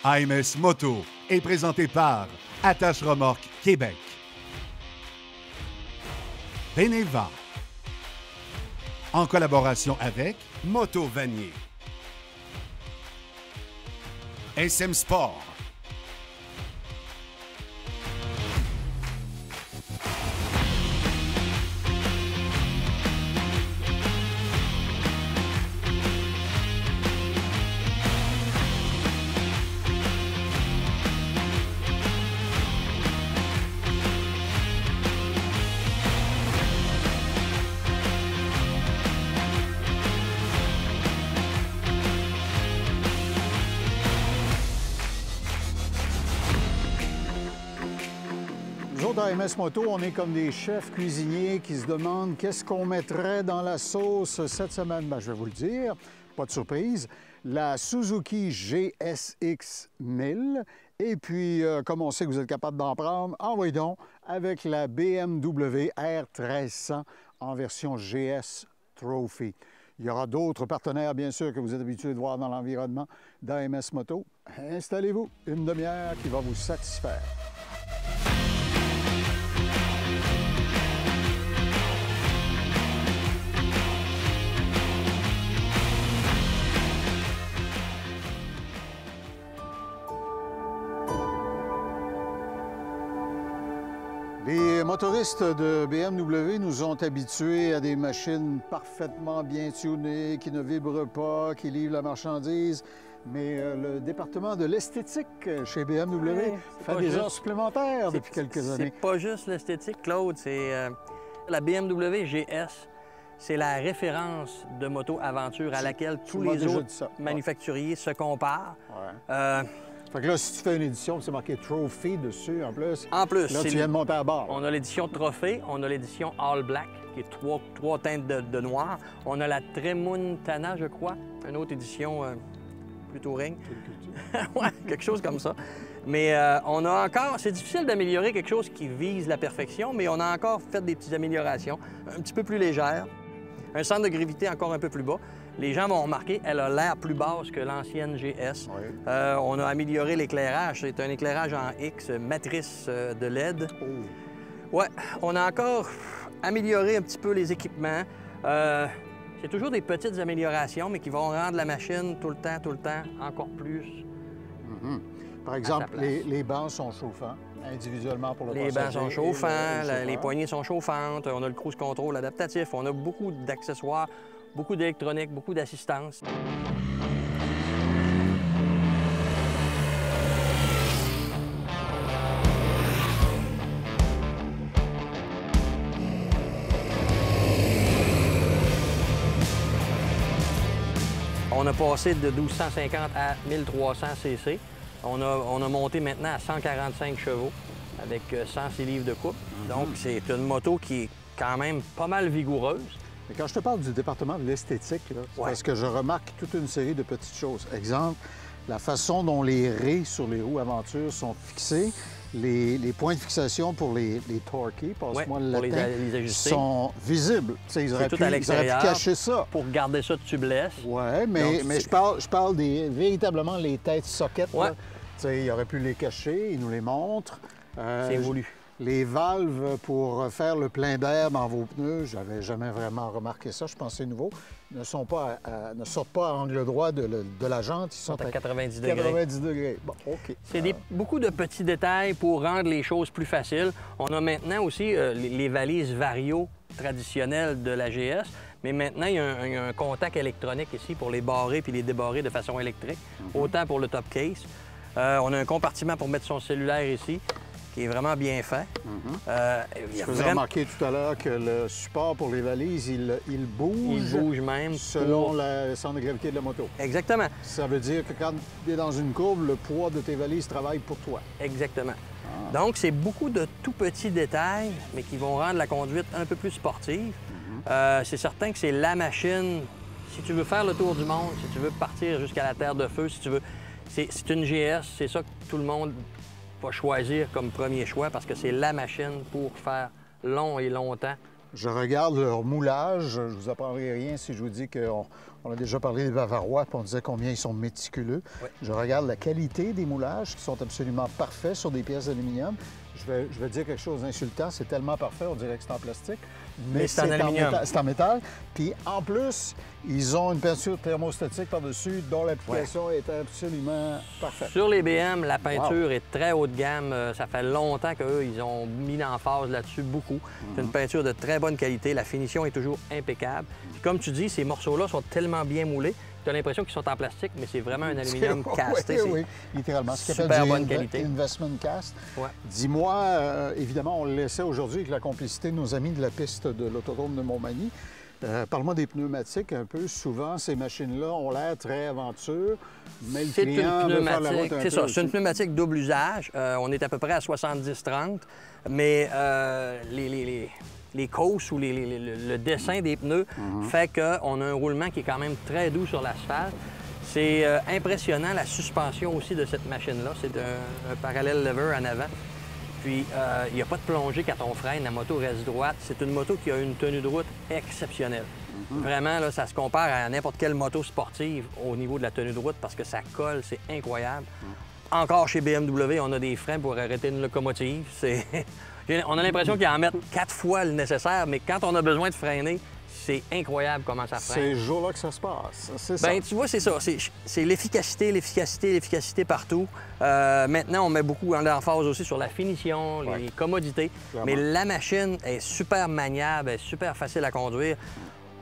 AMS Moto est présenté par Attache Remorque Québec, Beneva, en collaboration avec Moto Vanier, SM Sport, Nous autres, à AMS Moto, on est comme des chefs cuisiniers qui se demandent qu'est-ce qu'on mettrait dans la sauce cette semaine. Bien, je vais vous le dire, pas de surprise. La Suzuki GSX 1000. Et puis, comme on sait que vous êtes capable d'en prendre, envoyez donc avec la BMW R1300 en version GS Trophy. Il y aura d'autres partenaires, bien sûr, que vous êtes habitués de voir dans l'environnement d'AMS Moto. Installez-vous, une demi-heure qui va vous satisfaire. Les motoristes de BMW nous ont habitués à des machines parfaitement bien tunées, qui ne vibrent pas, qui livrent la marchandise. Mais le département de l'esthétique chez BMW fait des heures supplémentaires depuis quelques années. C'est pas juste l'esthétique, Claude, c'est la BMW GS. C'est la référence de moto-aventure à laquelle tous les autres manufacturiers se comparent. Ouais. Fait que là, si tu fais une édition, c'est marqué Trophy dessus, en plus. En plus, là, tu viens de monter à bord. On a l'édition Trophée, on a l'édition All Black, qui est trois teintes de noir. On a la Tramontana, je crois, une autre édition plus touring. Ouais, quelque chose comme ça. Mais on a encore... C'est difficile d'améliorer quelque chose qui vise la perfection, mais on a encore fait des petites améliorations, un petit peu plus légères. Un centre de gravité encore un peu plus bas. Les gens vont remarquer, elle a l'air plus basse que l'ancienne GS. Oui. On a amélioré l'éclairage. C'est un éclairage en X, matrice de LED. Oh. Ouais, on a encore amélioré un petit peu les équipements. C'est toujours des petites améliorations, mais qui vont rendre la machine tout le temps, encore plus. Mm-hmm. Par exemple, les bancs sont chauffants individuellement pour le passager. Les bancs sont chauffants, les poignées sont chauffantes, on a le cruise control adaptatif, on a beaucoup d'accessoires, beaucoup d'électronique, beaucoup d'assistance. On a passé de 1250 à 1300 cc. On a monté maintenant à 145 chevaux avec 106 livres de couple. Donc, c'est une moto qui est quand même pas mal vigoureuse. Mais quand je te parle du département de l'esthétique, c'est parce que je remarque toute une série de petites choses. Exemple, la façon dont les raies sur les roues Aventure sont fixées, les points de fixation pour les torqués, passe-moi le latin, les ajuster, sont visibles. Ils auraient pu cacher ça. Pour garder ça tubeless. Oui, mais je parle véritablement les têtes sockets. Il aurait pu les cacher, il nous les montre. C'est voulu. Les valves pour faire le plein d'air dans vos pneus, j'avais jamais vraiment remarqué ça, je pense que c'est nouveau, ne sortent pas à angle droit de la jante, ils sont à 90 degrés. 90 degrés. Bon, OK. C'est beaucoup de petits détails pour rendre les choses plus faciles. On a maintenant aussi les valises Vario traditionnelles de la GS, mais maintenant, il y a un contact électronique ici pour les barrer puis les débarrer de façon électrique, autant pour le top case. On a un compartiment pour mettre son cellulaire ici, qui est vraiment bien fait. Je vous ai remarqué tout à l'heure que le support pour les valises, il bouge. Il bouge même. Selon le centre de gravité de la moto. Exactement. Ça veut dire que quand tu es dans une courbe, le poids de tes valises travaille pour toi. Exactement. Donc, c'est beaucoup de tout petits détails, mais qui vont rendre la conduite un peu plus sportive. C'est certain que c'est la machine, si tu veux faire le tour du monde, si tu veux partir jusqu'à la Terre de Feu, si tu veux... C'est une GS, c'est ça que tout le monde va choisir comme premier choix parce que c'est la machine pour faire long et longtemps Je regarde leur moulage. Je ne vous apprendrai rien si je vous dis qu'on a déjà parlé des Bavarois, puis on disait combien ils sont méticuleux. Oui. Je regarde la qualité des moulages qui sont absolument parfaits sur des pièces d'aluminium. Je vais dire quelque chose d'insultant, c'est tellement parfait, on dirait que c'est en plastique. Mais c'est en aluminium. C'est en métal. Puis en plus, ils ont une peinture thermostatique par-dessus dont l'application est absolument parfaite. Sur les BM, la peinture est très haut de gamme. Ça fait longtemps qu'eux, ils ont mis l'emphase là-dessus beaucoup. C'est une peinture de très bonne qualité. La finition est toujours impeccable. Puis comme tu dis, ces morceaux-là sont tellement bien moulés. Tu as l'impression qu'ils sont en plastique, mais c'est vraiment un aluminium casté. Oui, littéralement. Ce qu'on super appelle bonne du qualité. investment cast. Ouais. Dis-moi, évidemment, on le laissait aujourd'hui avec la complicité de nos amis de la piste de l'autodrome de Montmagny. Parle-moi des pneumatiques un peu. Souvent, ces machines-là ont l'air très aventure, mais le client veut faire la route un peu. C'est ça, c'est une aussi. pneumatique double usage. On est à peu près à 70-30, mais les causses ou le dessin des pneus fait qu'on a un roulement qui est quand même très doux sur l'asphalte. C'est impressionnant la suspension aussi de cette machine-là. C'est un parallèle lever en avant. Puis, il n'y a pas de plongée quand on freine. La moto reste droite. C'est une moto qui a une tenue de route exceptionnelle. Vraiment, là, ça se compare à n'importe quelle moto sportive au niveau de la tenue de route parce que ça colle, c'est incroyable. Encore chez BMW, on a des freins pour arrêter une locomotive. On a l'impression qu'ils en mettent 4 fois le nécessaire, mais quand on a besoin de freiner, c'est incroyable comment ça freine. C'est ce jour-là que ça se passe. C'est ça. Bien, tu vois, c'est ça. C'est l'efficacité, l'efficacité, l'efficacité partout. Maintenant, on met beaucoup d'emphase aussi sur la finition, les commodités. Clairement. Mais la machine est super maniable, elle est super facile à conduire.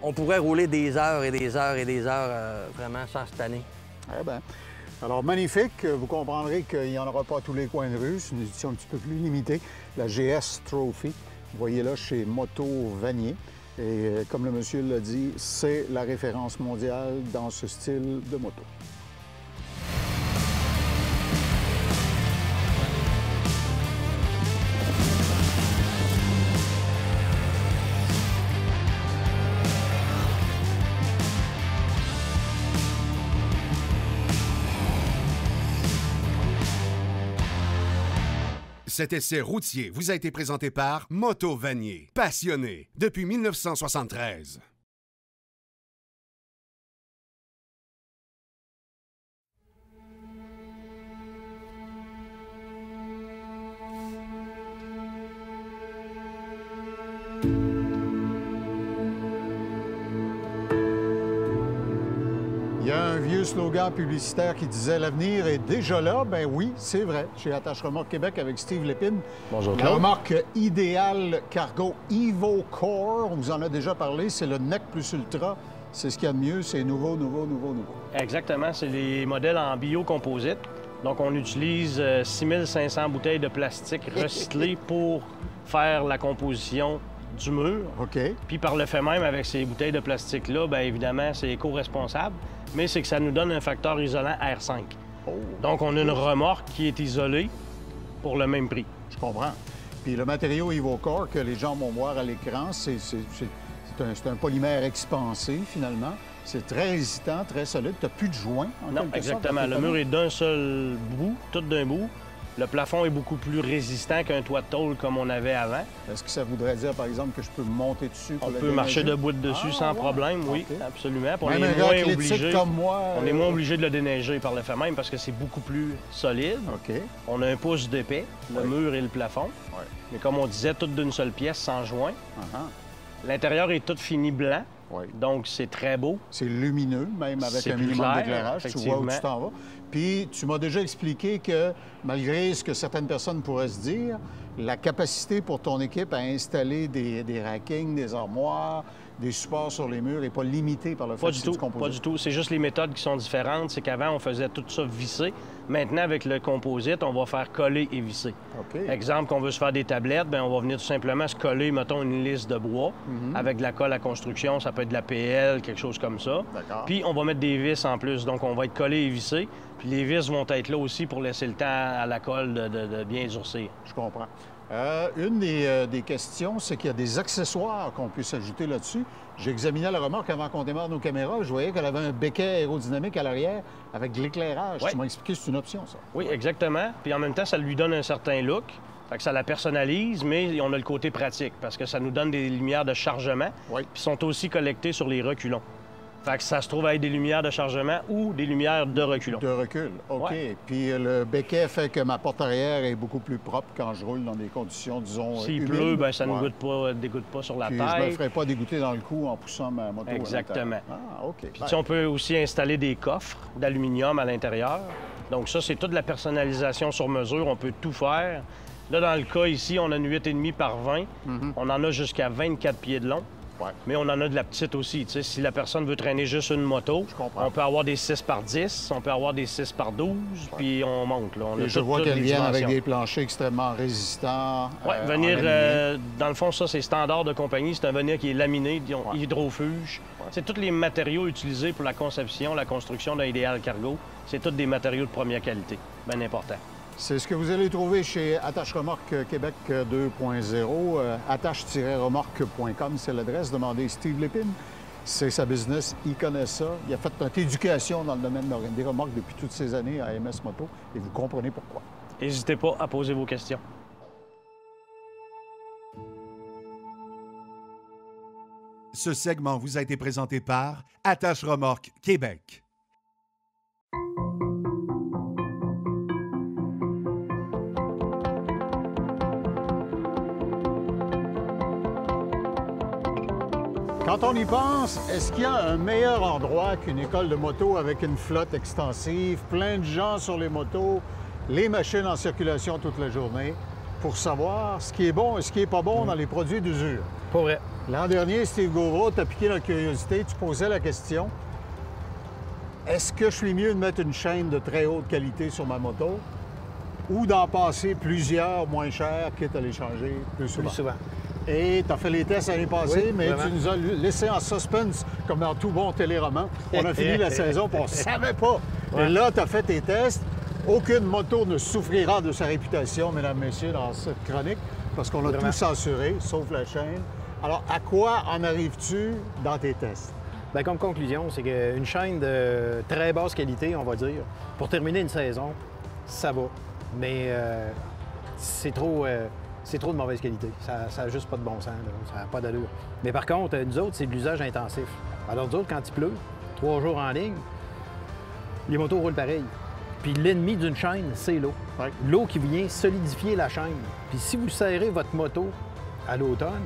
On pourrait rouler des heures et des heures et des heures vraiment sans se tanner. Eh bien. Alors, magnifique. Vous comprendrez qu'il n'y en aura pas à tous les coins de rue. C'est une édition un petit peu plus limitée. La GS Trophy. Vous voyez là chez Moto Vanier. Et comme le monsieur l'a dit, c'est la référence mondiale dans ce style de moto. Cet essai routier vous a été présenté par Moto Vanier, passionné depuis 1973. Il y a un vieux slogan publicitaire qui disait « L'avenir est déjà là ». Ben oui, c'est vrai. Chez Attache Remorque Québec avec Steve Lépine. Bonjour, La Claude. remorque idéale cargo Evo Core, on vous en a déjà parlé, c'est le NEC plus Ultra. C'est ce qu'il y a de mieux, c'est nouveau, nouveau, nouveau, nouveau. Exactement, c'est les modèles en biocomposite. Donc, on utilise 6500 bouteilles de plastique recyclées pour faire la composition du mur. OK. Puis par le fait même, avec ces bouteilles de plastique-là, bien évidemment, c'est éco-responsable, mais c'est que ça nous donne un facteur isolant R5. Oh. Donc, on a une remorque qui est isolée pour le même prix. Je comprends. Puis le matériau EvoCore que les gens vont voir à l'écran, c'est un polymère expansé, finalement. C'est très résistant, très solide. Tu n'as plus de joints, en Non, quelque exactement. sorte, Le mur est d'un seul bout, tout d'un bout. Le plafond est beaucoup plus résistant qu'un toit de tôle comme on avait avant. Est-ce que ça voudrait dire, par exemple, que je peux monter dessus pour On le peut marcher déneiger? debout dessus Ah, sans ouais. problème, oui, OK. absolument. Puis on Même est un gars moins athlétique obligé. comme moi... On est moins obligé de le déneiger par le fait même parce que c'est beaucoup plus solide. OK. On a un pouce d'épais, le mur et le plafond. Ouais. Mais comme on disait, tout d'une seule pièce, sans joint. Ah, L'intérieur est tout fini blanc, ouais. donc c'est très beau. C'est lumineux, même avec C'est un plus minimum clair, d'éclairage. Tu vois où tu effectivement. t'en vas. Puis, tu m'as déjà expliqué que, malgré ce que certaines personnes pourraient se dire, la capacité pour ton équipe à installer des rackings, des armoires, des supports sur les murs n'est pas limitée par le fait Pas que du c'est tout, du composite. pas du tout. C'est juste les méthodes qui sont différentes. C'est qu'avant, on faisait tout ça vissé. Maintenant, avec le composite, on va faire coller et visser. OK. Exemple, qu'on veut se faire des tablettes, bien, on va venir tout simplement se coller, mettons, une lisse de bois avec de la colle à construction. Ça peut être de la PL, quelque chose comme ça. D'accord. Puis, on va mettre des vis en plus. Donc, on va être collé et vissé. Puis, les vis vont être là aussi pour laisser le temps à la colle de bien durcir. Je comprends. Une des questions, c'est qu'il y a des accessoires qu'on peut s'ajouter là-dessus. J'ai examiné la remorque avant qu'on démarre nos caméras. Je voyais qu'elle avait un béquet aérodynamique à l'arrière avec de l'éclairage. Ouais. Tu m'as expliqué que c'est une option, ça. Oui, exactement. Puis, en même temps, ça lui donne un certain look. Fait que ça la personnalise, mais on a le côté pratique parce que ça nous donne des lumières de chargement, Oui. puis sont aussi collectées sur les reculons. Fait que ça se trouve à être des lumières de chargement ou des lumières de reculons. De recul, OK. Ouais. Puis le béquet fait que ma porte arrière est beaucoup plus propre quand je roule dans des conditions, disons, S'il humides. pleut, ben ça ne Ouais. dégoûte pas sur la Puis je me tête. ferai pas dégoûter dans le cou en poussant ma moto à Exactement. l'intérieur. Ah, OK. Puis on peut aussi installer des coffres d'aluminium à l'intérieur. Donc ça, c'est toute la personnalisation sur mesure. On peut tout faire. Là, dans le cas ici, on a une 8,5 par 20. On en a jusqu'à 24 pieds de long. Ouais. Mais on en a de la petite aussi. Tu sais, si la personne veut traîner juste une moto, comprends. on peut avoir des 6 par 10, on peut avoir des 6 par 12, puis on monte. Là. On a Et je vois toutes qu'elles les viennent avec dimensions. des planchers extrêmement résistants. Oui, en venir, aluminium. dans le fond, ça, c'est standard de compagnie. C'est un venir qui est laminé, hydrofuge. C'est tous les matériaux utilisés pour la conception, la construction d'un idéal cargo. C'est tous des matériaux de première qualité. Bien important. C'est ce que vous allez trouver chez Attache Remorque Québec 2.0. Attache-remorque.com, c'est l'adresse. Demandez Steve Lépine. C'est sa business, il connaît ça. Il a fait notre éducation dans le domaine des remorques depuis toutes ces années à MS Moto et vous comprenez pourquoi. N'hésitez pas à poser vos questions. Ce segment vous a été présenté par Attache Remorque Québec. Quand on y pense, est-ce qu'il y a un meilleur endroit qu'une école de moto avec une flotte extensive, plein de gens sur les motos, les machines en circulation toute la journée, pour savoir ce qui est bon et ce qui n'est pas bon dans les produits d'usure? Pas vrai. L'an dernier, Steve Gauvreau t'a piqué la curiosité. Tu posais la question, est-ce que je suis mieux de mettre une chaîne de très haute qualité sur ma moto ou d'en passer plusieurs moins chères, quitte à les changer plus souvent? Plus souvent. Et tu as fait les tests l'année passée, Oui, mais vraiment. tu nous as laissé en suspense, comme dans tout bon téléroman. On a fini la saison, puis on ne savait pas. Ouais. Et là, tu as fait tes tests. Aucune moto ne souffrira de sa réputation, mesdames, messieurs, dans cette chronique, parce qu'on a Vraiment. tout censuré, sauf la chaîne. Alors, à quoi en arrives-tu dans tes tests? Bien, comme conclusion, c'est qu'une chaîne de très basse qualité, on va dire, pour terminer une saison, ça va. Mais c'est trop de mauvaise qualité. Ça n'a juste pas de bon sens, là. Ça n'a pas d'allure. Mais par contre, nous autres, c'est de l'usage intensif. Alors, nous autres, quand il pleut, 3 jours en ligne, les motos roulent pareil. Puis l'ennemi d'une chaîne, c'est l'eau. Ouais. L'eau qui vient solidifier la chaîne. Puis si vous serrez votre moto à l'automne,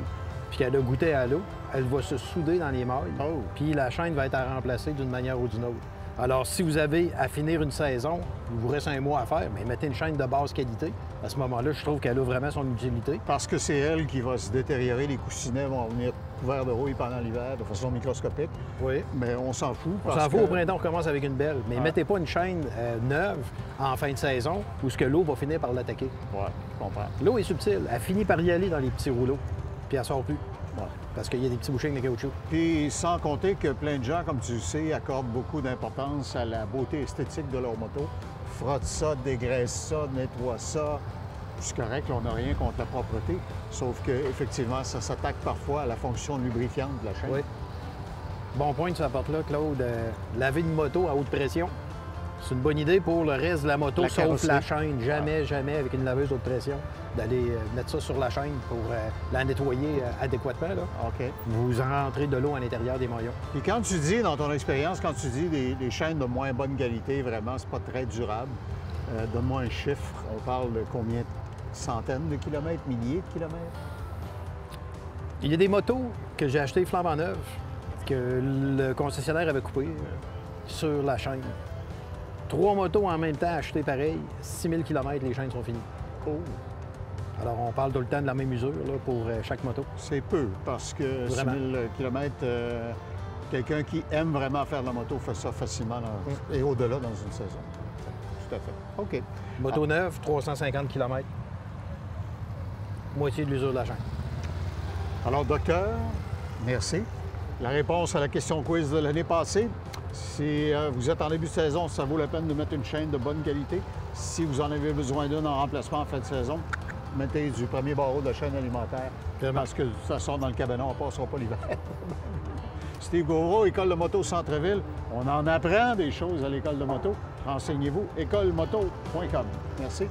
puis qu'elle a goûté à l'eau, elle va se souder dans les mailles. Oh. Puis la chaîne va être à remplacer d'une manière ou d'une autre. Alors, si vous avez à finir une saison, il vous reste un mois à faire, mais mettez une chaîne de basse qualité. À ce moment-là, je trouve qu'elle a vraiment son utilité. Parce que c'est elle qui va se détériorer. Les coussinets vont venir couverts de rouille pendant l'hiver de façon microscopique. Oui. Mais on s'en fout. On parce s'en fout, que- au printemps, on recommence avec une belle. Mais Ouais. mettez pas une chaîne neuve en fin de saison où ce que l'eau va finir par l'attaquer. Ouais, je comprends. L'eau est subtile. Elle finit par y aller dans les petits rouleaux. Puis elle sort plus. Ouais. Parce qu'il y a des petits bouchings de caoutchouc. Puis sans compter que plein de gens, comme tu le sais, accordent beaucoup d'importance à la beauté esthétique de leur moto. Frotte ça, dégraisse ça, nettoie ça. C'est correct, là, on n'a rien contre la propreté. Sauf qu'effectivement, ça s'attaque parfois à la fonction lubrifiante de la chaîne. Oui. Bon point que tu apportes là, Claude. Laver une moto à haute pression, c'est une bonne idée pour le reste de la moto, La sauf carrosserie. la chaîne. Jamais, jamais avec une laveuse haute pression, d'aller mettre ça sur la chaîne pour la nettoyer adéquatement. Là. OK. Vous rentrez de l'eau à l'intérieur des maillons. Puis quand tu dis, dans ton expérience, quand tu dis des chaînes de moins bonne qualité, vraiment, c'est pas très durable. Donne-moi un chiffre. On parle de combien de centaines de kilomètres, milliers de kilomètres? Il y a des motos que j'ai achetées flambant neuves, que le concessionnaire avait coupées sur la chaîne. 3 motos en même temps achetées pareil, 6000 km, les chaînes sont finies. Oh, Alors, on parle tout le temps de la même usure là, pour chaque moto. c'est peu, parce que Vraiment. 6000 km, quelqu'un qui aime vraiment faire de la moto fait ça facilement et au-delà dans une saison. Tout à fait. OK. Moto neuve, 350 km. Moitié de l'usure de la chaîne. Alors, docteur, merci. La réponse à la question quiz de l'année passée, si vous êtes en début de saison, ça vaut la peine de mettre une chaîne de bonne qualité. Si vous en avez besoin d'une en remplacement en fin de saison, mettez du premier barreau de la chaîne alimentaire. Vraiment. Parce que ça sort dans le cabanon, on ne passera pas l'hiver. Steve Gauvreau, École de moto Centre-Ville. On en apprend des choses à l'École de moto. Renseignez-vous, écolemoto.com. Merci.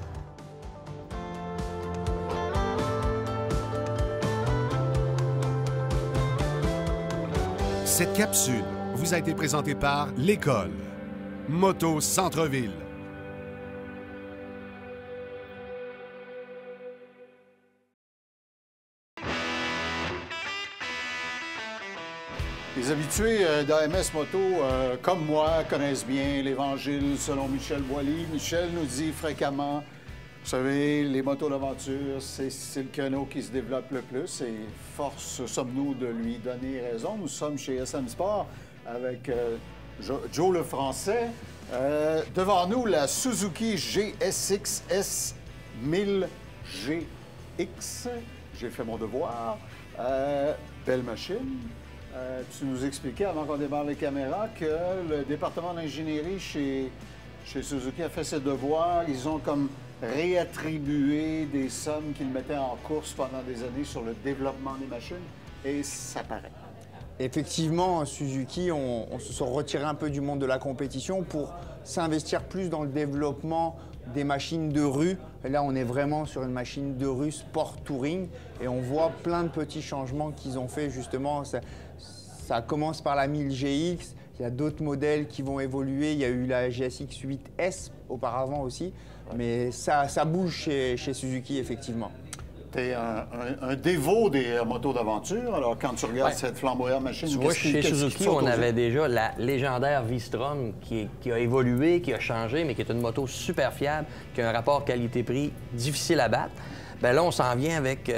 Cette capsule vous a été présentée par l'école Moto Centre-Ville. Les habitués d'AMS Moto, comme moi, connaissent bien l'Évangile selon Michel Boilly. Michel nous dit fréquemment, vous savez, les motos d'aventure, c'est le créneau qui se développe le plus et force sommes-nous de lui donner raison. Nous sommes chez SM Sport avec Joe le Français. Devant nous, la Suzuki GSX S 1000 GX. J'ai fait mon devoir. Belle machine. Tu nous expliquais, avant qu'on démarre les caméras, que le département d'ingénierie chez Suzuki a fait ses devoirs. Ils ont comme réattribué des sommes qu'ils mettaient en course pendant des années sur le développement des machines. Et ça paraît. Effectivement, Suzuki, on se sont retirés un peu du monde de la compétition pour s'investir plus dans le développement des machines de rue. Et là, on est vraiment sur une machine de rue sport touring et on voit plein de petits changements qu'ils ont fait justement. Ça commence par la 1000 GX, il y a d'autres modèles qui vont évoluer. Il y a eu la GSX 8S auparavant aussi, mais ça bouge chez Suzuki effectivement. Tu es un dévot des motos d'aventure. Alors, quand tu regardes cette flamboyante machine, tu vois, chez Suzuki, on avait déjà la légendaire V-Strom qui a évolué, qui a changé, mais qui est une moto super fiable, qui a un rapport qualité-prix difficile à battre. Bien là, on s'en vient avec...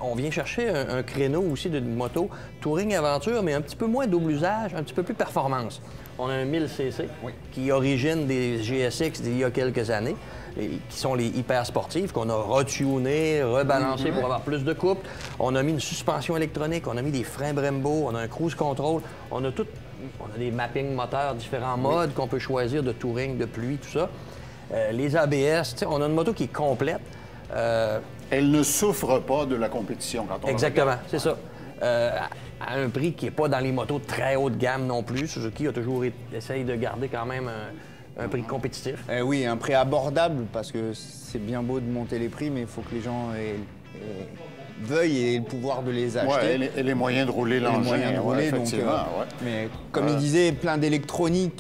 on vient chercher un créneau aussi d'une moto touring aventure, mais un petit peu moins double usage, un petit peu plus performance. On a un 1000cc qui origine des GSX d'il y a quelques années, qui sont les hyper sportives, qu'on a retuné, rebalancé pour avoir plus de couple. On a mis une suspension électronique, on a mis des freins Brembo, on a un cruise control, on a des mappings moteurs, différents modes qu'on peut choisir de touring, de pluie, tout ça. Les ABS, on a une moto qui est complète. Elle ne souffre pas de la compétition quand on Exactement, c'est ça. À un prix qui n'est pas dans les motos de très haut de gamme non plus. Suzuki a toujours essayé de garder quand même un prix compétitif. Oui, un prix abordable parce que c'est bien beau de monter les prix, mais il faut que les gens veuillent et aient le pouvoir de les acheter. Ouais, et les moyens de rouler l'engin. Mais comme il disait, plein d'électronique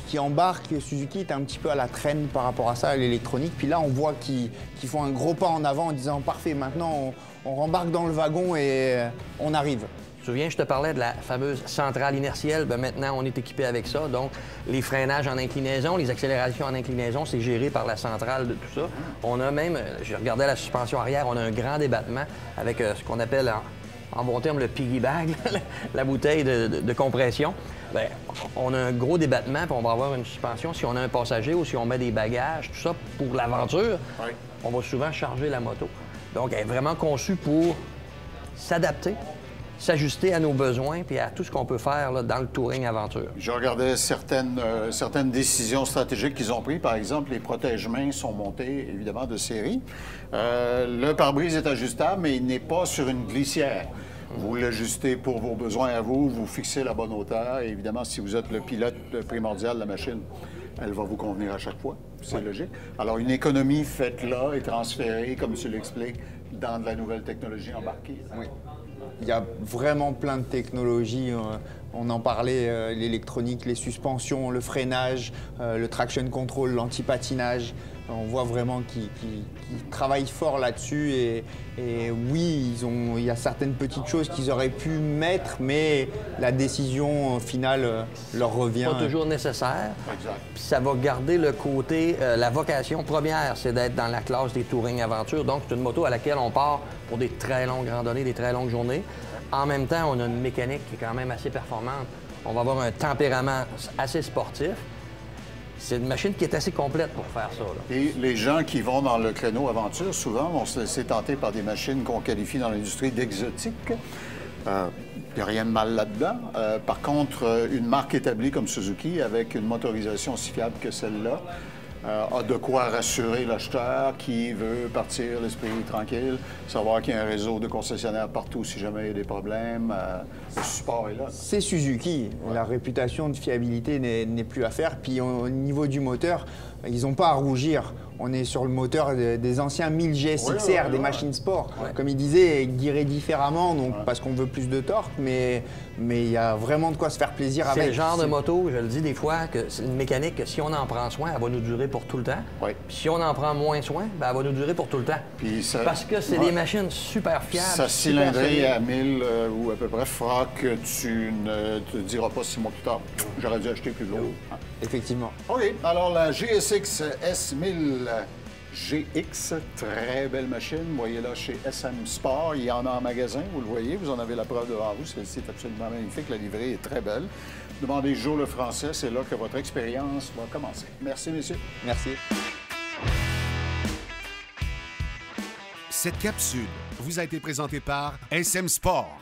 qui embarquent. Suzuki est un petit peu à la traîne par rapport à ça, l'électronique. Puis là, on voit qu'ils font un gros pas en avant en disant « Parfait, maintenant, on rembarque dans le wagon et on arrive ». Tu te souviens, je te parlais de la fameuse centrale inertielle. Bien, maintenant, on est équipé avec ça. Donc, les freinages en inclinaison, les accélérations en inclinaison, c'est géré par la centrale de tout ça. On a même, je regardais la suspension arrière, on a un grand débattement avec ce qu'on appelle, en bon terme, le piggy bag, la bouteille de compression. Bien, on a un gros débattement, puis on va avoir une suspension. Si on a un passager ou si on met des bagages, tout ça, pour l'aventure, on va souvent charger la moto. Donc, elle est vraiment conçue pour s'adapter, s'ajuster à nos besoins puis à tout ce qu'on peut faire là, dans le touring aventure. Je regardais certaines décisions stratégiques qu'ils ont prises. Par exemple, les protège-mains sont montés, évidemment, de série. Le pare-brise est ajustable, mais il n'est pas sur une glissière. Vous l'ajustez pour vos besoins à vous, vous fixez la bonne hauteur. Et évidemment, si vous êtes le pilote primordial de la machine, elle va vous convenir à chaque fois. C'est logique. Alors, une économie faite là et transférée, comme tu l'expliques, dans de la nouvelle technologie embarquée. Oui. Il y a vraiment plein de technologies. On en parlait, l'électronique, les suspensions, le freinage, le traction control, l'antipatinage. On voit vraiment qu'ils travaillent fort là-dessus. Et oui, il y a certaines petites choses qu'ils auraient pu mettre, mais la décision finale leur revient. Pas toujours nécessaire. Exact. Puis ça va garder le côté, la vocation première, c'est d'être dans la classe des touring aventure. Donc, c'est une moto à laquelle on part pour des très longues randonnées, des très longues journées. En même temps, on a une mécanique qui est quand même assez performante. On va avoir un tempérament assez sportif. C'est une machine qui est assez complète pour faire ça. Là. Et les gens qui vont dans le créneau aventure, souvent, vont se laisser tenter par des machines qu'on qualifie dans l'industrie d'exotiques. Il n'y a rien de mal là-dedans. Par contre, une marque établie comme Suzuki, avec une motorisation aussi fiable que celle-là, a de quoi rassurer l'acheteur qui veut partir l'esprit tranquille, savoir qu'il y a un réseau de concessionnaires partout si jamais il y a des problèmes. Le support est là. C'est Suzuki. La réputation de fiabilité n'est plus à faire. Puis au niveau du moteur, ils n'ont pas à rougir. On est sur le moteur des anciens 1000 GSXR, des machines sport. Comme il disait, guiré différemment, donc parce qu'on veut plus de torque, mais il y a vraiment de quoi se faire plaisir avec. C'est le genre de moto, je le dis des fois, que c'est une mécanique que si on en prend soin, elle va nous durer pour tout le temps. Oui. Puis si on en prend moins soin, ben, elle va nous durer pour tout le temps. Puis ça, parce que c'est des machines super fiables. Sa cylindrée à 1000 ou à peu près fera que tu ne te diras pas 6 mois plus tard. J'aurais dû acheter plus gros. Effectivement. OK. Alors, la GSX S1000 GX, très belle machine. Vous voyez là chez SM Sport. Il y en a en magasin, vous le voyez. Vous en avez la preuve devant vous. Celle-ci est absolument magnifique. La livrée est très belle. Demandez Jo Lefrançais. C'est là que votre expérience va commencer. Merci, messieurs. Merci. Cette capsule vous a été présentée par SM Sport.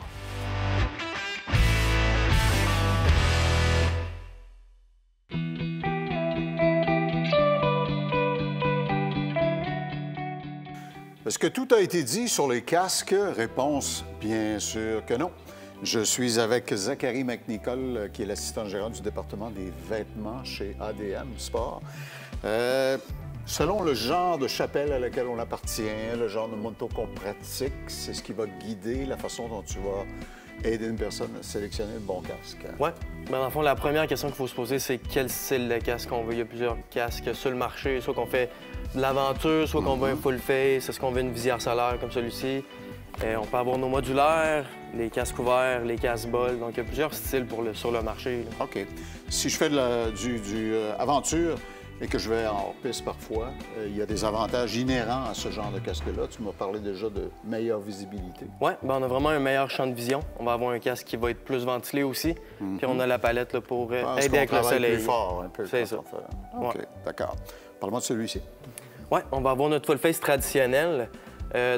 Est-ce que tout a été dit sur les casques? Réponse, bien sûr que non. Je suis avec Zachary McNichol, qui est l'assistant gérant du département des vêtements chez ADM Sport. Selon le genre de chapelle à laquelle on appartient, le genre de moto qu'on pratique, c'est ce qui va guider la façon dont tu vas aider une personne à sélectionner le bon casque. Oui. Dans le fond, la première question qu'il faut se poser, c'est quel style de casque on veut. Il y a plusieurs casques sur le marché, soit qu'on fait de l'aventure, soit qu'on veut un full face, est-ce qu'on veut une visière solaire comme celui-ci. On peut avoir nos modulaires, les casques ouverts, les casques bol. Donc, il y a plusieurs styles sur le marché. Là. OK. Si je fais du aventure et que je vais en hors-piste parfois, il y a des avantages inhérents à ce genre de casque-là. Tu m'as parlé déjà de meilleure visibilité. Oui, on a vraiment un meilleur champ de vision. On va avoir un casque qui va être plus ventilé aussi. Puis on a la palette là, pour aider avec le soleil. Plus fort un peu. C'est ça. OK, d'accord. Parle-moi de celui-ci. Oui, on va avoir notre full face traditionnel.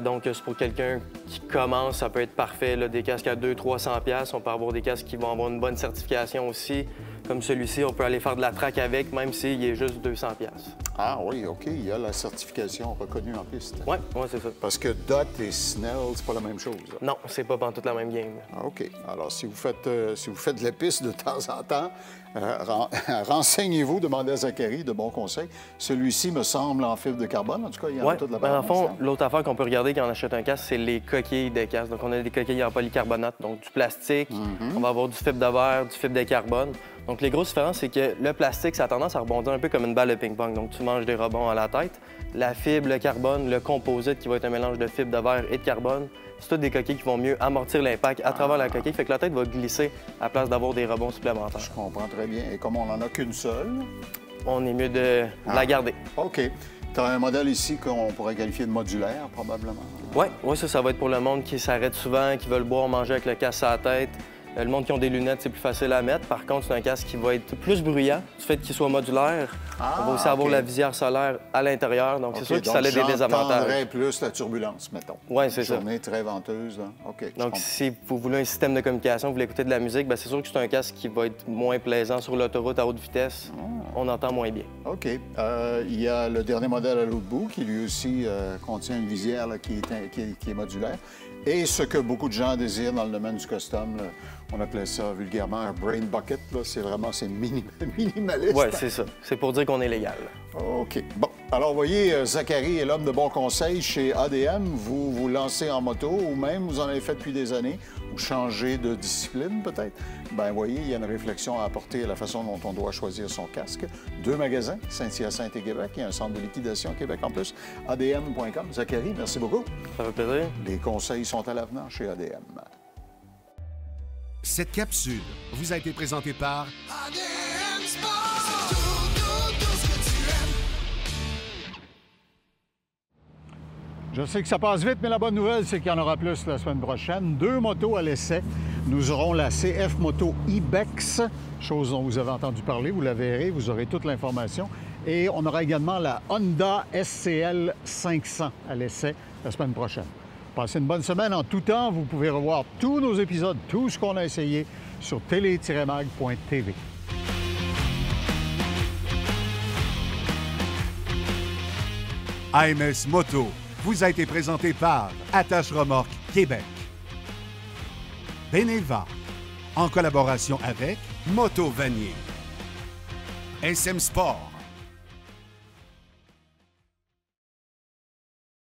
Donc, c'est pour quelqu'un qui commence, ça peut être parfait. Là, des casques à 200-300$. On peut avoir des casques qui vont avoir une bonne certification aussi. Comme celui-ci, on peut aller faire de la track avec, même s'il est juste 200$. Ah oui, OK. Il y a la certification reconnue en piste. Oui, c'est ça. Parce que DOT et Snell, c'est pas la même chose. Là. Non, c'est pas pendant toute la même game. Ah, OK. Alors, si vous faites de la piste de temps en temps, renseignez-vous, demandez à Zachary de bons conseils. Celui-ci me semble en fibre de carbone. En tout cas, il y en a toute la dans le fond, l'autre affaire qu'on peut regarder quand on achète un casque, c'est les coquilles des casques. Donc, on a des coquilles en polycarbonate, donc du plastique. On va avoir du fibre de verre, du fibre de carbone. Donc, les grosses différences, c'est que le plastique, ça a tendance à rebondir un peu comme une balle de ping-pong. Donc, tu manges des rebonds à la tête. La fibre, le carbone, le composite, qui va être un mélange de fibre de verre et de carbone, c'est toutes des coquilles qui vont mieux amortir l'impact à travers la coquille. Fait que la tête va glisser à la place d'avoir des rebonds supplémentaires. Je comprends très bien. Et comme on n'en a qu'une seule... On est mieux de la garder. OK. Tu as un modèle ici qu'on pourrait qualifier de modulaire, probablement. Oui, ça va être pour le monde qui s'arrête souvent, qui veut le boire, manger avec le casque à la tête. Le monde qui ont des lunettes, c'est plus facile à mettre. Par contre, c'est un casque qui va être plus bruyant, du fait qu'il soit modulaire. On va aussi avoir la visière solaire à l'intérieur, donc c'est sûr que ça a des désavantages. J'entendrais plus la turbulence, mettons. Oui, c'est ça. Journée très venteuse. Hein? OK. Donc, si vous voulez un système de communication, vous voulez écouter de la musique, c'est sûr que c'est un casque qui va être moins plaisant sur l'autoroute à haute vitesse. On entend moins bien. OK. Il y a le dernier modèle à l'autre bout qui, lui aussi, contient une visière là, qui est modulaire. Et ce que beaucoup de gens désirent dans le domaine du custom, là, on appelait ça vulgairement un brain bucket. C'est vraiment minimaliste. Oui, c'est ça. C'est pour dire qu'on est légal. OK. Bon. Alors, vous voyez, Zachary est l'homme de bons conseils chez ADM. Vous vous lancez en moto ou même vous en avez fait depuis des années ou changez de discipline peut-être. Bien, vous voyez, il y a une réflexion à apporter à la façon dont on doit choisir son casque. 2 magasins, Saint-Hyacinthe et Québec. Il y a un centre de liquidation à Québec en plus. ADM.com. Zachary, merci beaucoup. Ça fait plaisir. Les conseils sont à l'avenant chez ADM. Cette capsule vous a été présentée par ADM Sport. Tout ce que tu aimes. Je sais que ça passe vite, mais la bonne nouvelle, c'est qu'il y en aura plus la semaine prochaine. 2 motos à l'essai. Nous aurons la CF Moto Ibex, chose dont vous avez entendu parler. Vous la verrez, vous aurez toute l'information. Et on aura également la Honda SCL 500 à l'essai la semaine prochaine. Passez une bonne semaine en tout temps. Vous pouvez revoir tous nos épisodes, tout ce qu'on a essayé sur télé-mag.tv. AMS Moto vous a été présenté par Attache Remorque Québec. Beneva, en collaboration avec Moto Vanier. SM Sport,